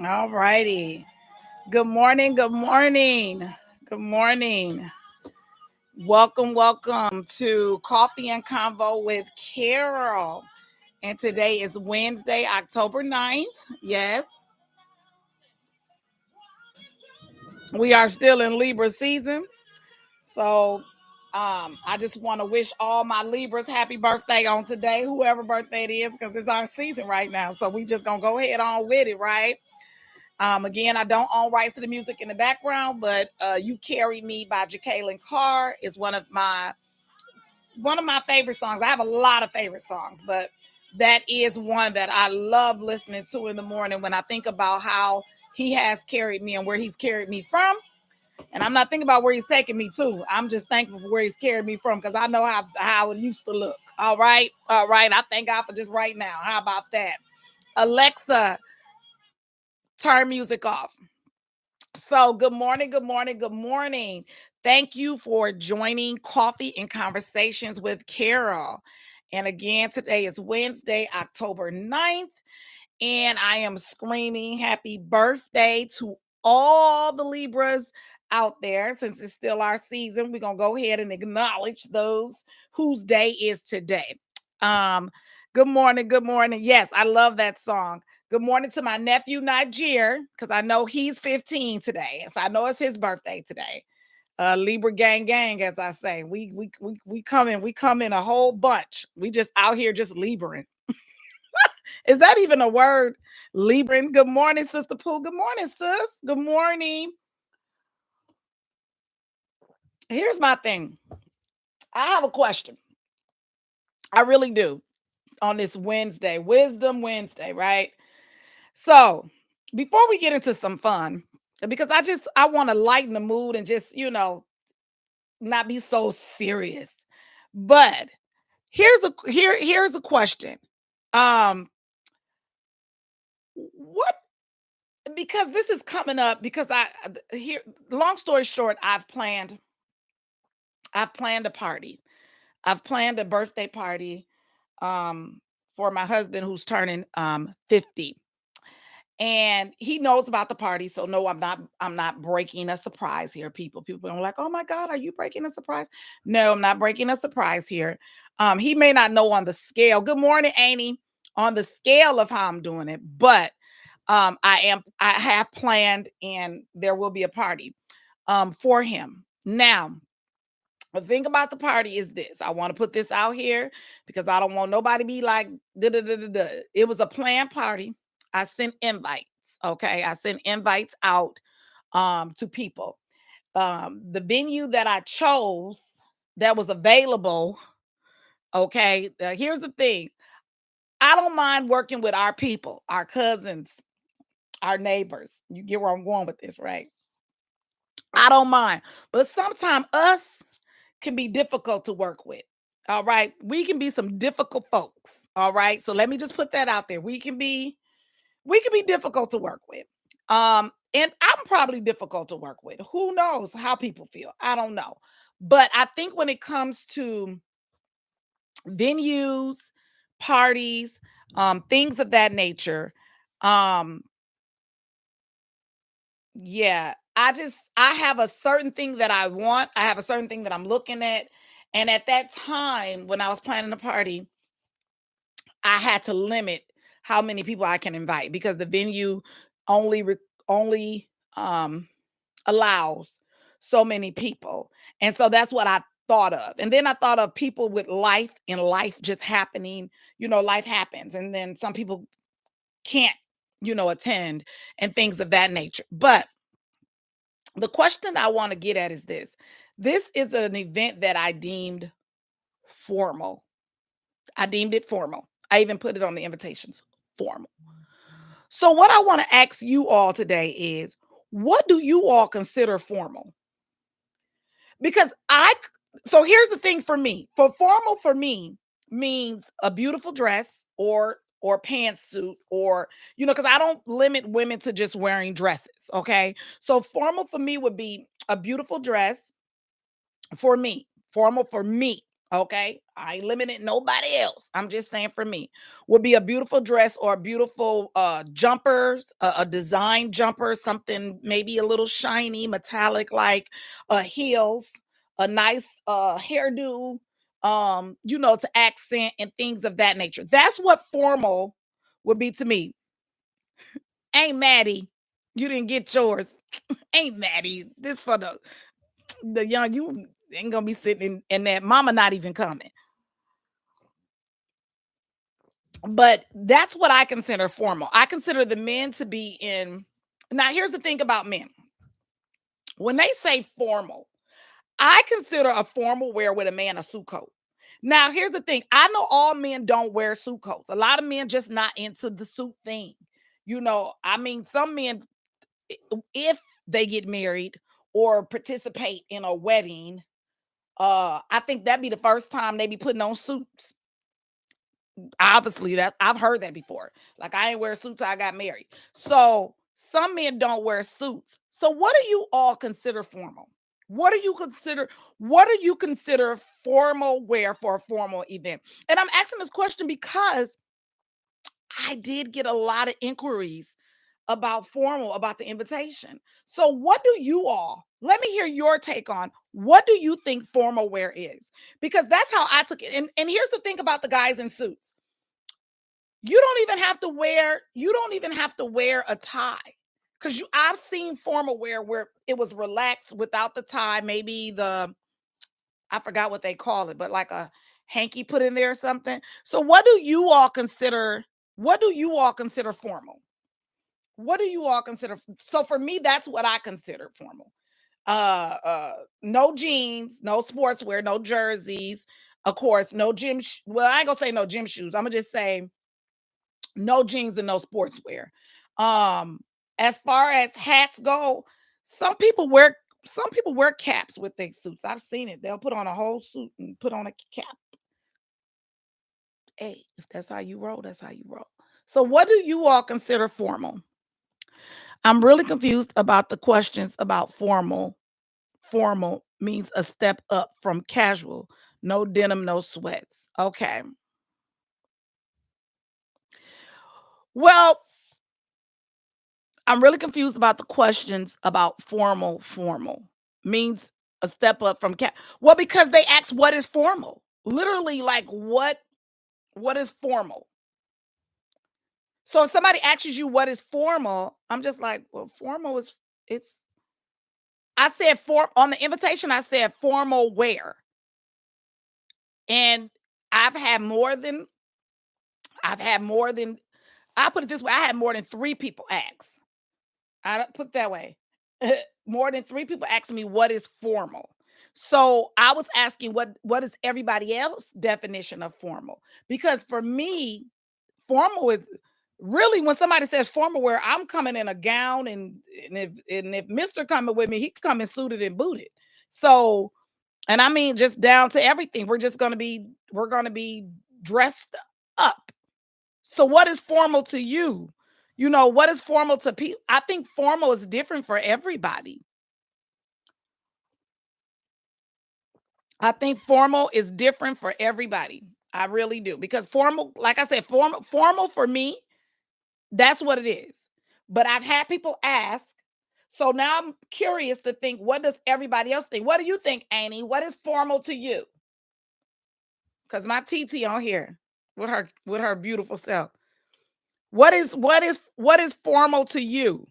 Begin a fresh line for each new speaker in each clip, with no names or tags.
All righty. Good morning. Good morning. Good morning. Welcome to Coffee and Convo with Carol. And today is Wednesday, October 9th. Yes, we are still in Libra season. So I just want to wish all my Libras happy birthday on today, whoever birthday it is, because it's our season right now. So we just gonna go ahead on with it, right? Again, I don't own rights to the music in the background, but "You Carry Me" by Jacqueline Carr is one of my favorite songs. I have a lot of favorite songs, but that is one that I love listening to in the morning when I think about how he has carried me and where he's carried me from. And I'm not thinking about where he's taking me to. I'm just thankful for where he's carried me from because I know how it used to look. All right. All right. I thank God for just right now. How about that? Alexa, turn music off. So, good morning, good morning, good morning. Thank you for joining Coffee and Conversations with Carol. And again, today is Wednesday, October 9th, and I am screaming happy birthday to all the Libras out there. Since it's still our season, we're going to go ahead and acknowledge those whose day is today. Um, Good morning, good morning. Yes, I love that song. Good morning to my nephew Niger, because I know he's 15 today. So I know it's his birthday today. Libra gang gang, as I say. We come in a whole bunch. We just out here just Libran. Is that even a word? Libran. Good morning, Sister Pooh. Good morning, sis. Good morning. Here's my thing. I have a question. I really do. On this Wednesday, Wisdom Wednesday, right? So, before we get into some fun, because I want to lighten the mood and just, not be so serious. But here's a question. Um what because this is coming up because here long story short, I've planned a party. I've planned a birthday party um for my husband who's turning 50. And he knows about the party, so no, I'm not breaking a surprise here, people are like, "Oh my god, are you breaking a surprise?" No, I'm not breaking a surprise here. He may not know on the scale. Good morning, Amy. On the scale of how I'm doing it, but I have planned, and there will be a party for him. Now, the thing about the party is this. I want to put this out here because I don't want nobody to be like, "Duh, duh, duh, duh, duh." It was a planned party. I sent invites. Okay. I sent invites out to people. The venue that I chose that was available. Okay. Here's the thing. I don't mind working with our people, our cousins, our neighbors. You get where I'm going with this, right? I don't mind. But sometimes us can be difficult to work with. All right. We can be some difficult folks. All right. So let me just put that out there. We can be difficult to work with. And I'm probably difficult to work with. Who knows how people feel? I don't know. But I think when it comes to venues, parties, things of that nature, um, yeah, I have a certain thing that I want. I have a certain thing that I'm looking at. And at that time, when I was planning the party, I had to limit how many people I can invite because the venue only only allows so many people. And so that's what I thought of. And then I thought of people with life and life just happening. Life happens, and then some people can't, attend and things of that nature. But the question I want to get at is this. This is an event that I deemed formal. I deemed it formal. I even put it on the invitations, formal. So, what I want to ask you all today is, what do you all consider formal? Because so here's the thing for me. For formal for me means a beautiful dress or pantsuit or because I don't limit women to just wearing dresses, okay? So formal for me would be a beautiful dress for me. Formal for me, Okay, I ain't limiting nobody else. I'm just saying for me, would be a beautiful dress or a beautiful jumpers, a design jumper, something maybe a little shiny, metallic, like heels, a nice hairdo, to accent and things of that nature. That's what formal would be to me. Ain't Maddie, you didn't get yours. Ain't Maddie. This for the young. You ain't gonna be sitting in that. Mama not even coming. But that's what I consider formal. I consider the men to be in. Now, here's the thing about men. When they say formal, I consider a formal wear with a man a suit coat. Now, here's the thing. I know all men don't wear suit coats. A lot of men just not into the suit thing. I mean, some men, if they get married or participate in a wedding, I think that'd be the first time they be putting on suits. Obviously, that I've heard that before. Like I ain't wear suits till I got married. So some men don't wear suits. So what do you all consider formal? What do you consider what do you consider formal wear for a formal event? And I'm asking this question because I did get a lot of inquiries about formal, about the invitation. So what do you all let me hear your take on what do you think formal wear is? Because that's how I took it. And here's the thing about the guys in suits. You don't even have to wear a tie. Cause I've seen formal wear where it was relaxed without the tie, maybe I forgot what they call it, but like a hanky put in there or something. So what do you all consider formal? What do you all consider so for me, that's what I consider formal. No jeans, no sportswear, no jerseys, of course, no well, I ain't gonna say no gym shoes. I'm gonna just say no jeans and no sportswear. Um, as far as hats go, some people wear some people wear caps with their suits. I've seen it. They'll put on a whole suit and put on a cap. Hey, if that's how you roll, that's how you roll. So what do you all consider formal? I'm really confused about the questions about formal. Formal means a step up from casual. No denim, no sweats. Okay. Well, I'm really confused about the questions about formal. Formal means a step up from well, because they ask what is formal. Literally, like what is formal? So if somebody asks you what is formal, I'm just like, well, formal is it's I said on the invitation, I said formal wear. And I've had more than I've had more than I put it this way, I had more than 3 people ask. I don't put it that way. More than 3 people asked me what is formal. So I was asking what is everybody else definition of formal? Because for me, formal is really when somebody says formal wear, I'm coming in a gown and if Mr. coming with me, he coming suited and booted. So and I mean just down to everything. We're gonna be dressed up. So what is formal to you? What is formal to people? I think formal is different for everybody. I think formal is different for everybody. I really do. Because formal, like I said, formal for me, that's what it is. But I've had people ask. So now I'm curious to think what does everybody else think? What do you think, Annie? What is formal to you? Because my TT on here with her beautiful self. What is formal to you?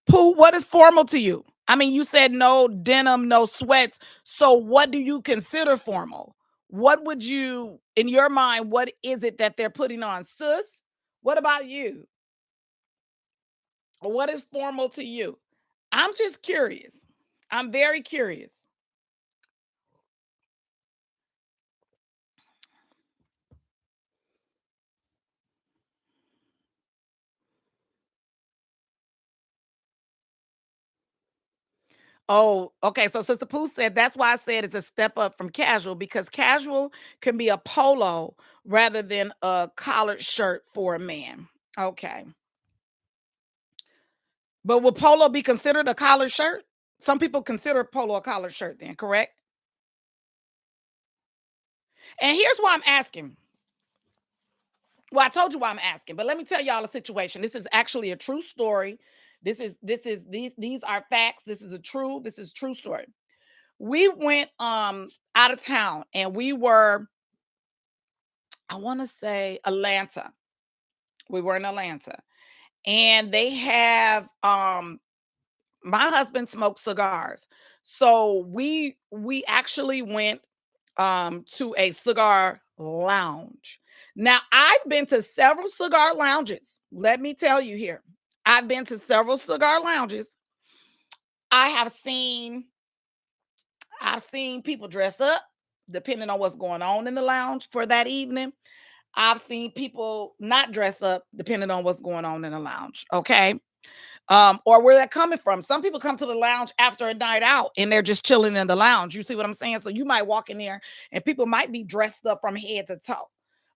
Pooh, what is formal to you? I mean, you said no denim, no sweats. So what do you consider formal? What would you, in your mind, what is it that they're putting on? Sis, what about you? What is formal to you? I'm just curious. I'm very curious. Oh, okay. So Sister Pooh said that's why I said it's a step up from casual because casual can be a polo rather than a collared shirt for a man. Okay. But would polo be considered a collared shirt? Some people consider polo a collared shirt then, correct? And here's why I'm asking. Well, I told you why I'm asking, but let me tell y'all a situation. This is actually a true story. These are facts. This is true story. We went out of town and we were, I want to say Atlanta. We were in Atlanta. And they have my husband smokes cigars. So we actually went to a cigar lounge. Now, I've been to several cigar lounges. Let me tell you here. I've been to several cigar lounges. I have seen I've seen people dress up depending on what's going on in the lounge for that evening. I've seen people not dress up depending on what's going on in the lounge. Okay. Or where they're coming from. Some people come to the lounge after a night out and they're just chilling in the lounge. You see what I'm saying? So you might walk in there and people might be dressed up from head to toe.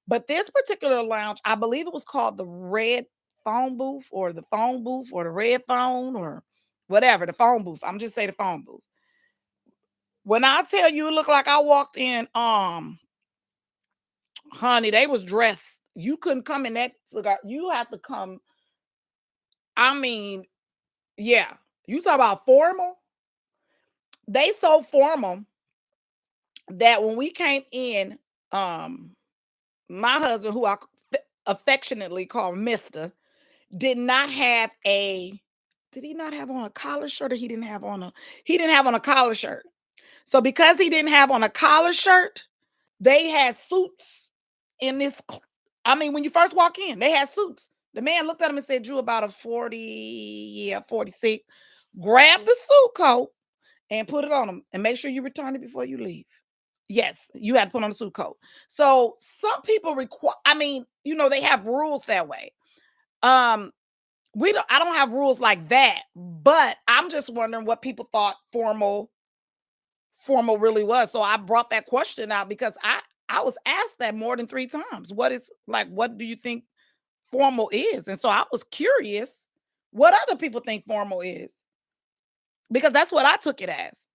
But this particular lounge, I believe it was called the Red Phone Booth or the Phone Booth or the Red Phone or whatever, the phone booth. I'm just saying the phone booth. When I tell you it looked like I walked in, honey, they was dressed. You couldn't come in that cigar. You have to come. I mean, yeah. You talk about formal. They so formal that when we came in, um, my husband, who affectionately call Mister, did not have a. Did he not have on a collar shirt, or he didn't have on a? He didn't have on a collar shirt. So because he didn't have on a collar shirt, they had suits in this. I mean, when you first walk in, they had suits. The man looked at him and said, "Drew, about a 40, yeah, 46. Grab the suit coat and put it on him, and make sure you return it before you leave." Yes, you had to put on a suit coat. So some people require, I mean, they have rules that way. Um, I don't have rules like that, but I'm just wondering what people thought formal really was. So I brought that question out because I was asked that more than 3 times. What do you think formal is? And so I was curious what other people think formal is, because that's what I took it as.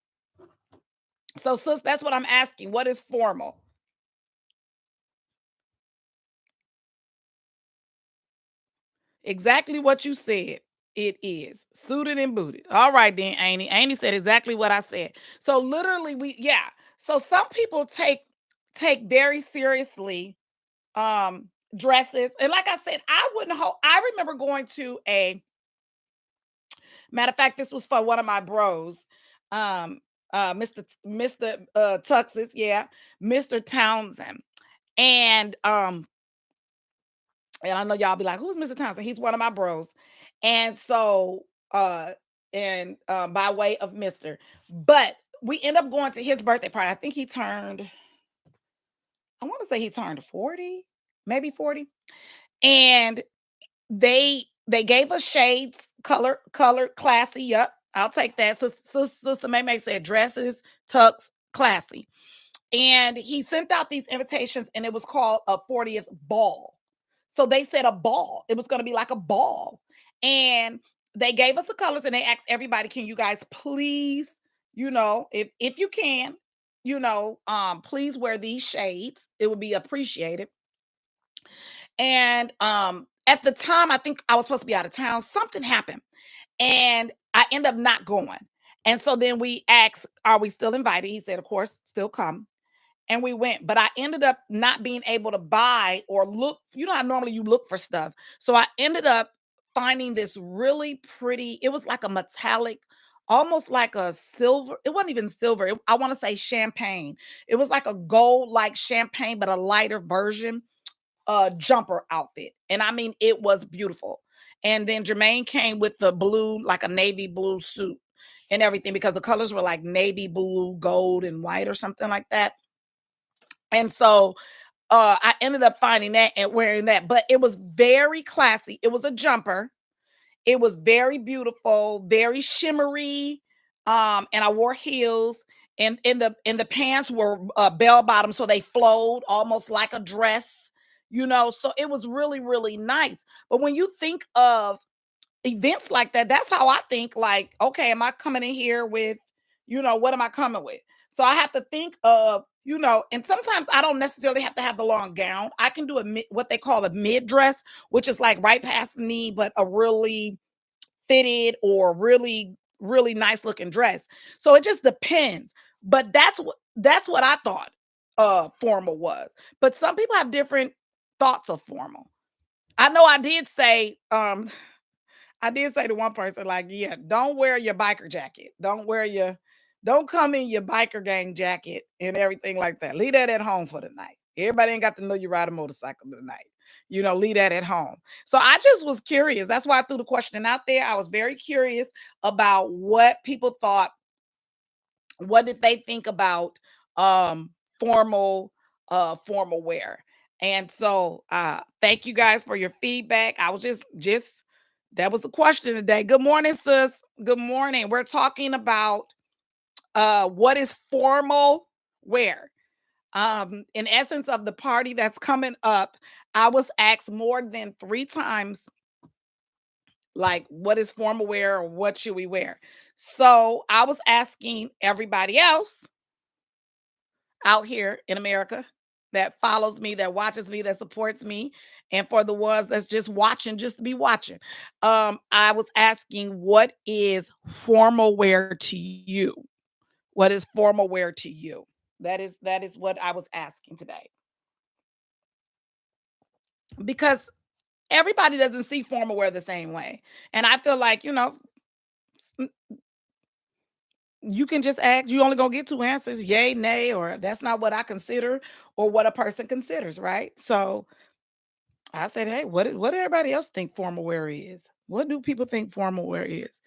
So, sis, that's what I'm asking. What is formal? Exactly what you said. It is suited and booted. All right, then, Amy. Amy said exactly what I said. So literally, yeah. So some people take very seriously dresses. And like I said, I wouldn't hold. I remember going to a matter of fact, this was for one of my bros. Mr. Tuxes, yeah, Mr. Townsend. And and I know y'all be like, who's Mr. Townsend? He's one of my bros. And so, and by way of Mr. But we end up going to his birthday party. I think I want to say he turned 40, maybe 40. And they gave us shades, color, classy. Yep, I'll take that. Sister May said dresses, tux, classy. And he sent out these invitations, and it was called a 40th ball. So they said a ball. It was going to be like a ball. And they gave us the colors and they asked everybody, can you guys please, if you can, please wear these shades. It would be appreciated. And at the time, I think I was supposed to be out of town. Something happened. And I end up not going. And so then we asked, are we still invited? He said, of course, still come. And we went, but I ended up not being able to buy or look. You know how normally you look for stuff. So I ended up finding this really pretty, it was like a metallic, almost like a silver. It wasn't even silver. I want to say champagne. It was like a gold like champagne, but a lighter version jumper outfit. And I mean, it was beautiful. And then Jermaine came with the blue, like a navy blue suit and everything, because the colors were like navy blue, gold, and white or something like that. And so I ended up finding that and wearing that, but it was very classy. It was a jumper. It was very beautiful, very shimmery. And I wore heels, and the pants were bell bottom, so they flowed almost like a dress, So it was really, really nice. But when you think of events like that, that's how I think. Like, okay, am I coming in here with, what am I coming with? So I have to think of, and sometimes I don't necessarily have to have the long gown. I can do what they call a mid dress, which is like right past the knee, but a really fitted or really, really nice looking dress. So it just depends. But that's what I thought formal was. But some people have different thoughts of formal. I know I did say to one person, like, yeah, don't wear your biker jacket. Don't come in your biker gang jacket and everything like that. Leave that at home for the night. Everybody ain't got to know you ride a motorcycle tonight. Leave that at home. So I just was curious. That's why I threw the question out there. I was very curious about what people thought. What did they think about um formal formal wear? And so thank you guys for your feedback. I was just that was the question today. Good morning, sis. Good morning. We're talking about what is formal wear. In essence of the party that's coming up, I was asked more than 3 times, like, what is formal wear or what should we wear? So I was asking everybody else out here in America that follows me, that watches me, that supports me, and for the ones that's just watching, just to be watching. I was asking, what is formal wear to you? What is formal wear to you? That is what I was asking today. Because everybody doesn't see formal wear the same way. And I feel like, you can just ask, you only gonna get 2 answers, yay, nay, or that's not what I consider, or what a person considers, right? So I said, hey, what do everybody else think formal wear is? What do people think formal wear is?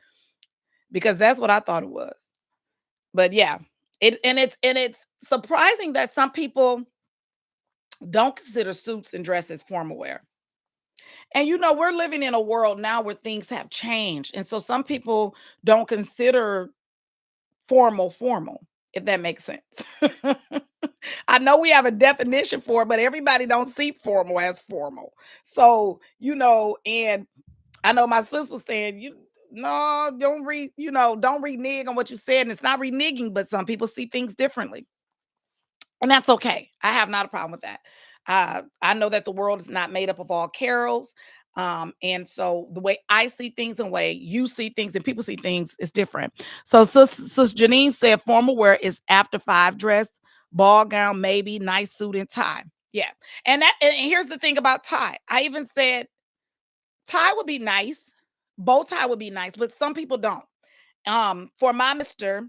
Because that's what I thought it was. But yeah, it's surprising that some people don't consider suits and dresses formal wear. And we're living in a world now where things have changed. And so some people don't consider formal, if that makes sense. I know we have a definition for it, but everybody don't see formal as formal. So, and I know my sis was saying, you no, don't renege on what you said. And it's not reneging, but some people see things differently. And that's okay. I have not a problem with that. I know that the world is not made up of all carols. And so the way I see things and the way you see things and people see things is different. So sis Janine said formal wear is after 5 dress, ball gown, maybe nice suit and tie. Yeah. And here's the thing about tie. I even said tie would be nice. Bow tie would be nice, but some people don't. For my mister,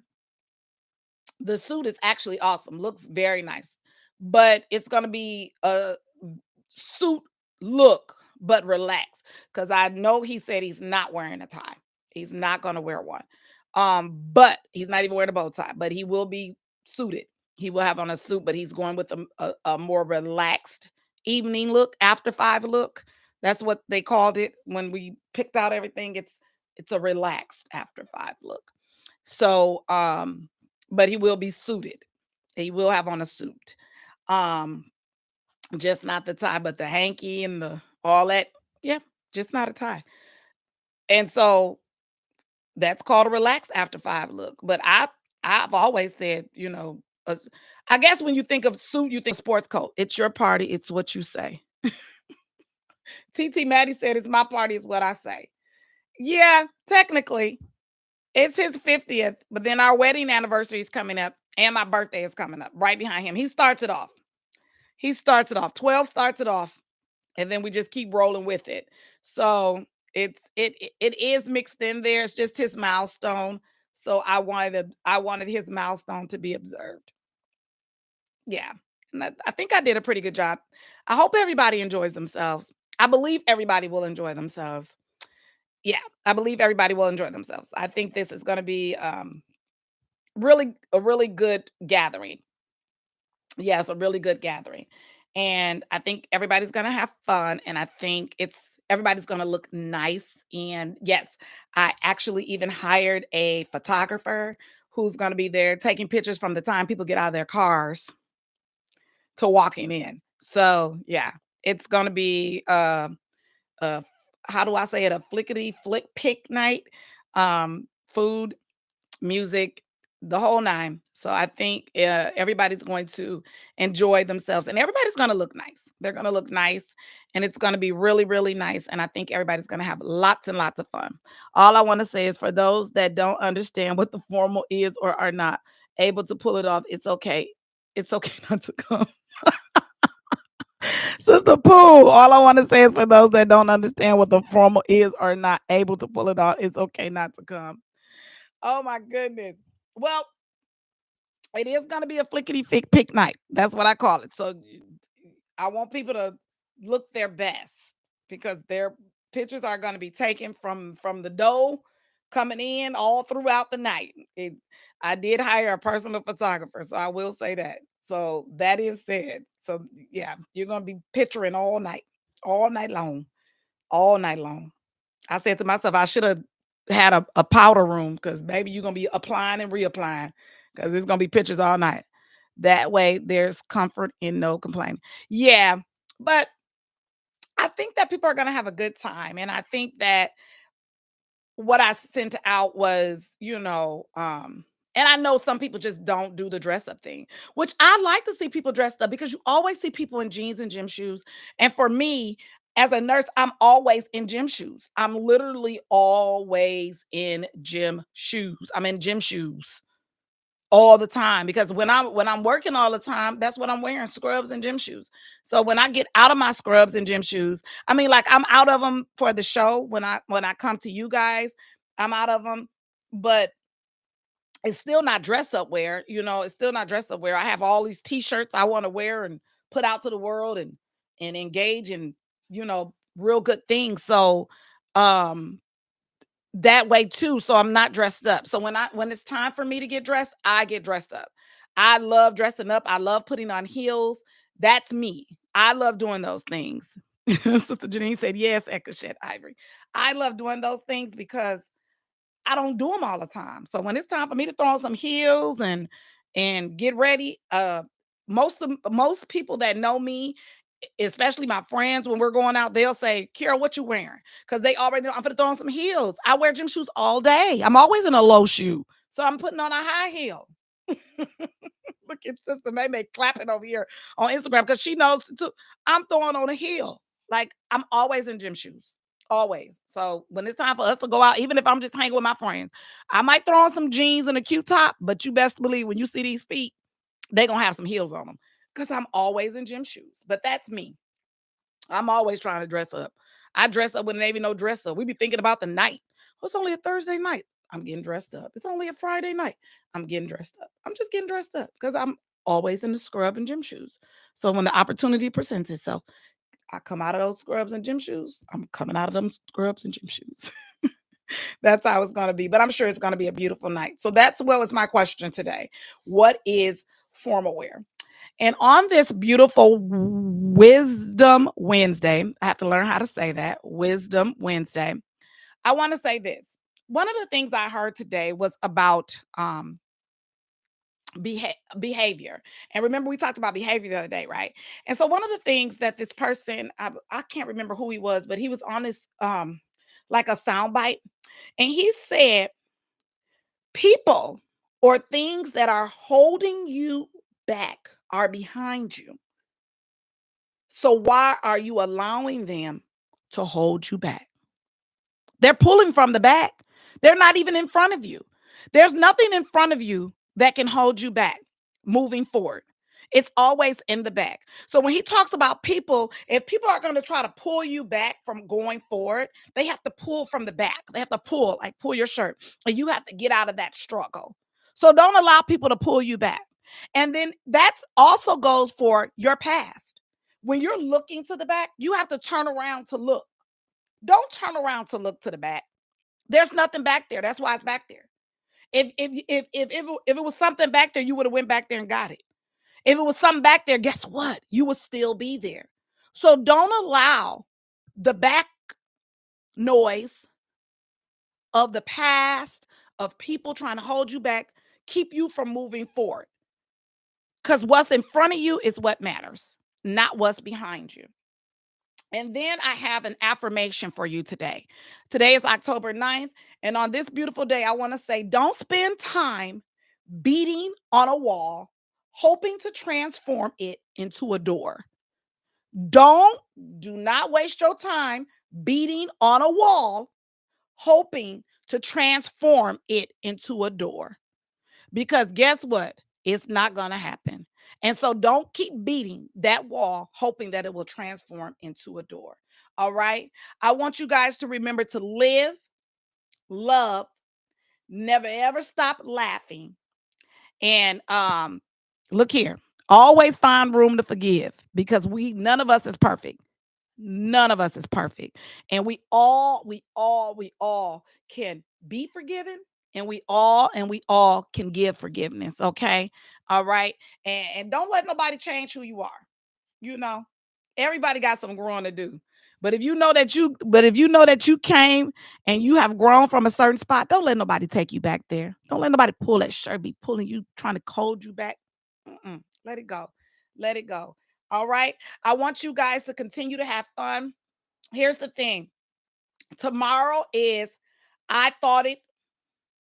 the suit is actually awesome, looks very nice, but it's gonna be a suit look, but relaxed. Because I know he said he's not wearing a tie. He's not gonna wear one. But he's not even wearing a bow tie, but he will be suited. He will have on a suit, but he's going with a more relaxed evening look, after 5 look. That's what they called it when we picked out everything. It's a relaxed after 5 look. So, but he will be suited. He will have on a suit. Um, just not the tie, but the hanky and the all that. Yeah, just not a tie. And so that's called a relaxed after 5 look. But I've always said, I guess when you think of suit, you think sports coat. It's your party, it's what you say. TT Maddie said it's my party, is what I say. Yeah, technically, it's his 50th, but then our wedding anniversary is coming up and my birthday is coming up right behind him. He starts it off. 12 starts it off, and then we just keep rolling with it. So it is mixed in there. It's just his milestone. So I wanted his milestone to be observed. Yeah. And I think I did a pretty good job. I hope everybody enjoys themselves. I believe everybody will enjoy themselves. Yeah, I believe everybody will enjoy themselves. I think this is going to be really a really good gathering. Yes, a really good gathering. And I think everybody's going to have fun, and I think it's everybody's going to look nice. And yes, I actually even hired a photographer who's going to be there taking pictures from the time people get out of their cars to walking in. So, yeah, it's going to be uh how do I say it, a flickety flick pick night. Food, music, the whole nine. So I think everybody's going to enjoy themselves and everybody's going to look nice. They're going to look nice and it's going to be really, really nice. And I think everybody's going to have lots and lots of fun. All I want to say is for those that don't understand what the formal is or are not able to pull it off, it's okay. It's okay not to come. Sister Pooh, all I want to say is for those that don't understand what the formal is or not able to pull it off, it's okay not to come. Oh my goodness. Well, it is gonna be a flickety fick pick night. That's what I call it. So I want people to look their best because their pictures are gonna be taken from the dough coming in all throughout the night. I did hire a personal photographer, so I will say that. So that is said. So yeah, you're gonna be picturing all night long, all night long. I said to myself, I should have had a powder room because baby, you're gonna be applying and reapplying because it's gonna be pictures all night. That way, there's comfort in no complaining. Yeah, but I think that people are gonna have a good time, and I think that what I sent out was, and I know some people just don't do the dress up thing, which I like to see people dressed up because you always see people in jeans and gym shoes. And for me, as a nurse, I'm always in gym shoes. I'm literally always in gym shoes. I'm in gym shoes all the time because when I'm working all the time, that's what I'm wearing, scrubs and gym shoes. So when I get out of my scrubs and gym shoes, I mean like I'm out of them for the show when I come to you guys, I'm out of them, but it's still not dress up wear, it's still not dress up wear. I have all these t-shirts I want to wear and put out to the world and engage in, real good things. So um that way too, so I'm not dressed up. So when it's time for me to get dressed, I get dressed up. I love dressing up. I love putting on heels. That's me. I love doing those things. Sister Janine said, yes, Ekashet Ivory. I love doing those things because I don't do them all the time. So when it's time for me to throw on some heels and get ready, most people that know me, especially my friends, when we're going out, they'll say, Kira, what you wearing? Because they already know I'm gonna throw on some heels. I wear gym shoes all day. I'm always in a low shoe. So I'm putting on a high heel. Look at Sister May May clapping over here on Instagram because she knows too. I'm throwing on a heel. Like I'm always in gym shoes. Always. So when it's time for us to go out, even if I'm just hanging with my friends, I might throw on some jeans and a cute top, but you best believe when you see these feet, they gonna have some heels on them. Because I'm always in gym shoes. But that's me. I'm always trying to dress up. I dress up when there ain't even no dress up. We be thinking about the night. Oh, it's only a Thursday night. I'm getting dressed up. It's only a Friday night. I'm getting dressed up. I'm just getting dressed up because I'm always in the scrub and gym shoes. So when the opportunity presents itself, I come out of those scrubs and gym shoes. I'm coming out of them scrubs and gym shoes. That's how it's going to be. But I'm sure it's going to be a beautiful night. So that's what was my question today. What is formal wear? And on this beautiful Wisdom Wednesday, I have to learn how to say that, Wisdom Wednesday, I want to say this. One of the things I heard today was about behavior. And remember, we talked about behavior the other day, right? And so one of the things that this person, I can't remember who he was, but he was on this like a soundbite. And he said, people or things that are holding you back are behind you. So why are you allowing them to hold you back? They're pulling from the back. They're not even in front of you. There's nothing in front of you that can hold you back moving forward. It's always in the back. So when he talks about people, if people are going to try to pull you back from going forward, they have to pull from the back. They have to pull, like pull your shirt, and you have to get out of that struggle. So don't allow people to pull you back. And then that also goes for your past. When you're looking to the back, you have to turn around to look. Don't turn around to look to the back. There's nothing back there. That's why it's back there. If it was something back there, you would have went back there and got it. If it was something back there, guess what? You would still be there. So don't allow the back noise of the past, of people trying to hold you back, keep you from moving forward. Because what's in front of you is what matters, not what's behind you. And then I have an affirmation for you today. Today is October 9th. And on this beautiful day, I want to say don't spend time beating on a wall, hoping to transform it into a door. Don't, do not waste your time beating on a wall, hoping to transform it into a door. Because guess what? It's not going to happen. And so don't keep beating that wall, hoping that it will transform into a door. All right. I want you guys to remember to live, love, never ever stop laughing. And look here, always find room to forgive because none of us is perfect. None of us is perfect. And we all can be forgiven, and we all can give forgiveness. Okay. All right. And don't let nobody change who you are. You know, everybody got some growing to do. But if you know that you came and you have grown from a certain spot, don't let nobody take you back there. Don't let nobody pull that shirt, be pulling you, trying to hold you back. Let it go. Let it go. All right. I want you guys to continue to have fun. Here's the thing. Tomorrow is I thought it,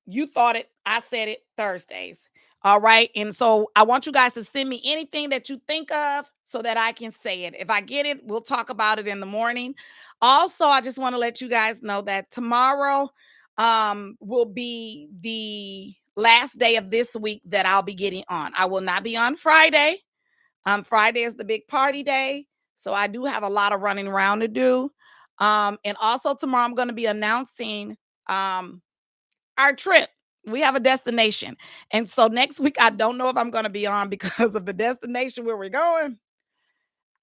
you thought it, I said it Thursdays. All right. And so I want you guys to send me anything that you think of so that I can say it. If I get it, we'll talk about it in the morning. Also, I just want to let you guys know that tomorrow will be the last day of this week that I'll be getting on. I will not be on Friday. Friday is the big party day. So I do have a lot of running around to do. And also tomorrow I'm going to be announcing um our trip. We have a destination. And so next week, I don't know if I'm going to be on because of the destination where we're going.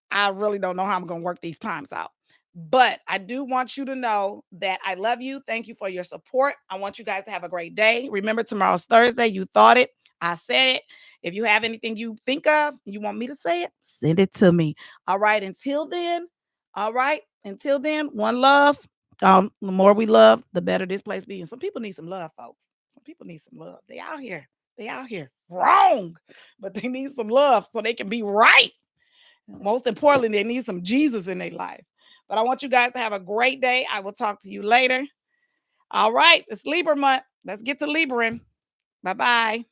I really don't know how I'm going to work these times out. But I do want you to know that I love you. Thank you for your support. I want you guys to have a great day. Remember, tomorrow's Thursday. You thought it. I said it. If you have anything you think of, you want me to say it, send it to me. All right. Until then, all right. Until then, one love. The more we love, the better this place be. And some people need some love, folks. Some people need some love. They out here. They out here wrong, but they need some love so they can be right. Most importantly, they need some Jesus in their life. But I want you guys to have a great day. I will talk to you later. All right, it's Libra month. Let's get to Libra. Bye bye.